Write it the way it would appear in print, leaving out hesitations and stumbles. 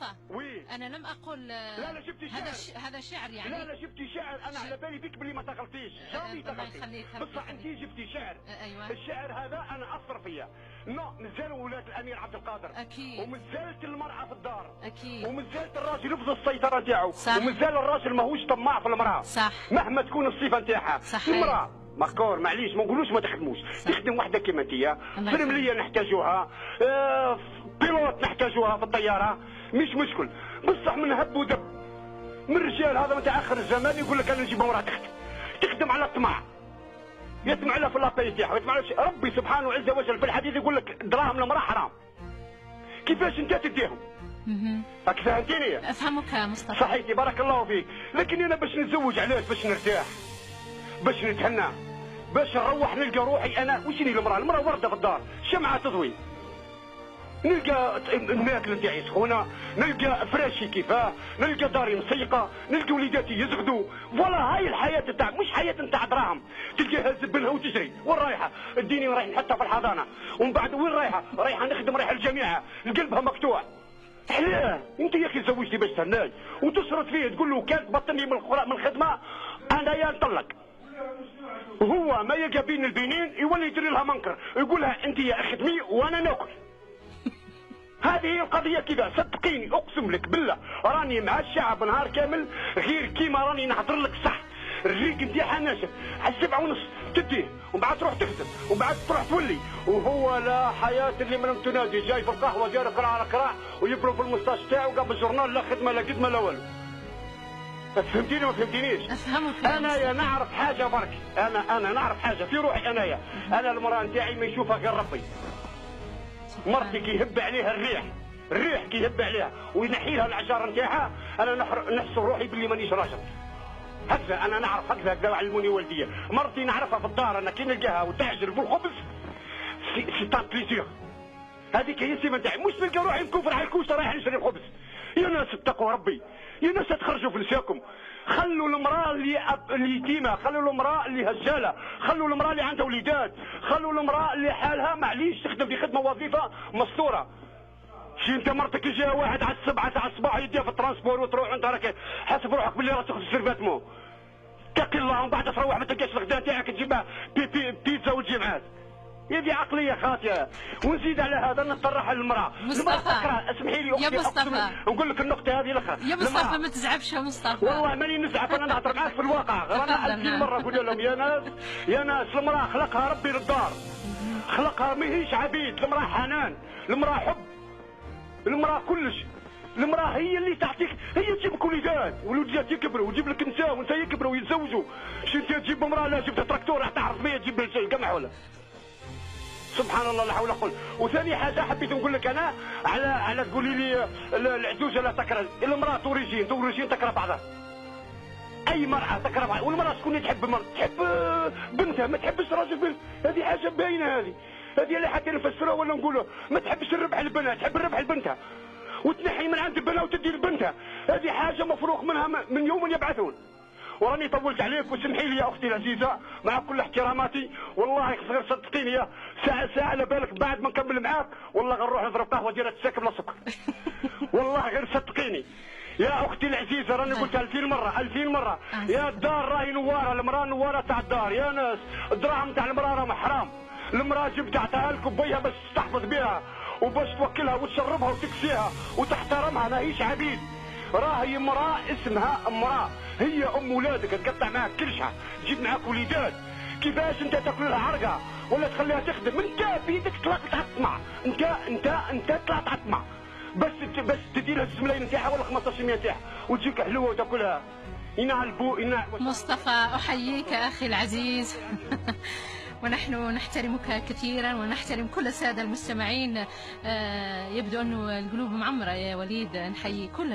مصطفى وي انا لم اقل لا شفتي شعر. هذا شعر يعني. لا شفتي شعر، انا على بالي بك بلي ما تغلطيش، جامي تغلطي، بصح انت جبتي شعر. ايوه الشعر هذا انا اثر فيا. نو مازال ولاد الامير عبد القادر اكيد، ومازالت المراه في الدار اكيد، ومازالت الراجل يفضل السيطره نتاعو، صح، ومازال الراجل ماهوش طماع في المراه، صح، مهما تكون الصفه نتاعها. المراه مكور معليش ما نقولوش ما تخدموش، تخدم وحده كيما انت، فرمليه نحتاجوها، بيلوت نحتاجوها في الطياره، مش مشكل، بصح من هب ودب من الرجال هذا نتاع اخر الزمان يقول لك انا نجيب امراه تخدم على الطمع، يسمع لها في اللاباي تاعها، يسمع ربي سبحانه عز وجل في الحديث يقول لك دراهم المراه حرام، كيفاش انت تديهم؟ راك فهمتيني؟ افهمك مصطفى. صحيتي بارك الله فيك، لكن انا باش نتزوج علاش؟ باش نرتاح، باش نتهنى، باش نروح نلقى روحي انا. وشني المراه؟ المراه ورده في الدار، شمعه تضوي، نلقى الماكله نتاعي سخونه، نلقى فراشي كيفاه، نلقى داري مسيقه، نلقى وليداتي يزغدوا، فوالا هاي الحياه نتاع، مش حياه نتاع دراهم، تلقاها زبنها وتجري، وين رايحه؟ اديني رايح نحطها في الحضانه، ومن بعد وين رايحه؟ رايحه نخدم، رايحه الجامعه، قلبها مقطوع. حلاه انت يا اخي زوجتي باش تهناي وتشرط فيه، تقول له كان تبطلني من الخدمه انا يا نطلق. وهو ما يلقى بين البينين يولي يدير لها منكر، يقول لها انت يا اخدمي وانا ناكل. هذه هي القضيه كذا، صدقيني اقسم لك بالله راني مع الشعب نهار كامل، غير كيما راني نحضر لك صح. الريق نتاعها ناشف على 7:30 تديه، ومن بعد تروح تخدم، ومن بعد تروح تولي، وهو لا حياه اللي من تنادي، جاي في القهوه داير قراع على قراع ويبرم في المسطاش تاعو قبل الجورنال، لا خدمه لا قدمه لا والو. فهمتيني ما فهمتينيش؟ افهمك. انا يا نعرف حاجه برك، انا نعرف حاجه في روحي انايا، انا المراه نتاعي ما يشوفها غير ربي. مرتي كي يهب عليها الريح كي يهب عليها وينحي لها العشار نتاعها، انا نحس روحي باللي مانيش راجل. هكذا انا نعرف، هكذا علموني والديا. مرتي نعرفها في الدار انا كي نلقاها وتعجر بالخبز سي تان بليزير، هذيك هي السيمه نتاعي، مش نلقى روحي مكوفر على الكوشه رايح نشري الخبز. يا ناس اتقوا ربي، يا ناس تخرجوا في نساكم، خلوا المراه اللي يتيمه، خلوا المراه اللي هجاله، خلوا المراه اللي عندها وليدات، خلوا المراه اللي حالها معليش تخدم في خدمه وظيفه مستوره. شي انت مرتك يجيها واحد على 7 تاع الصباح يديها في الترانسبور وتروح انت راك حاسب روحك باللي راك تاخذ السيرفاتمون، اتقي الله، ومن بعد تروح ما تلقاش الغداء تاعك تجيبها بيتزا وتجي معاك. هذه عقليه خاطئه. ونزيد على هذا نطرح المراه مصطفى، اسمحي لي يا مصطفى نقول لك النقطه هذه الاخرى يا مصطفى، ما تزعفش يا مصطفى. والله ماني نزعف، انا نهضر معاك في الواقع. انا 1000 مره نقول لهم يا ناس المراه خلقها ربي للدار، خلقها ماهيش عبيد، المراه حنان، المراه حب، المراه كلش. المراه هي اللي تعطيك، هي تجيب لك وليدات والوليدات يكبروا وتجيب لك نساء ونساء يكبروا ويتزوجوا. شو انت تجيب امراه؟ لا جبت تراكتور راح تعرف بيا تجيب القمح ولا؟ سبحان الله لا حول ولا قوه. وثاني حاجه حبيت نقول لك انا على تقولي لي العجوزه لا تكره، المراه توريجين تكره بعضها. اي مراه تكره بعضها، والمراه شكون تحب تحب بنتها، ما تحبش راجل بنت، هذه حاجه باينه. هذه اللي حتى نفسرها ولا نقولها، ما تحبش الربح لبنها، تحب الربح لبنتها وتنحي من عند بنها وتدي لبنتها، هذه حاجه مفروغ منها من يوم يبعثون. وراني طولت عليك وسمحي لي يا اختي العزيزه مع كل احتراماتي، والله غير صدقيني يا ساعه على بالك بعد ما نكمل معاك والله غنروح نضرب قهوه ديالها تساك بلا سكر. والله غير صدقيني يا اختي العزيزه، راني قلتها 2000 مره 2000 مره، يا الدار راهي نواره، المراه نواره تاع الدار. يا ناس الدراهم تاع المراه راهم حرام، المراه جبت عطاها لك بيها باش تحفظ بها وباش توكلها وتشربها وتكسيها وتحترمها، ماهيش عبيد. راهي امراه اسمها امراه، هي ام ولادك، تقطع معاك كلشها، تجيب معاك وليدات. كيفاش انت تاكل لها عرقه ولا تخليها تخدم؟ انت بيدك طلعت على الطمع، انت طلعت على الطمع بس تديرها 6 ملايين نتاعها ولا 15 نتاعها وتجيك حلوه وتاكلها. مصطفى احييك اخي العزيز. ونحن نحترمك كثيرا ونحترم كل الساده المستمعين. يبدو انه القلوب معمره يا وليد، نحيي كل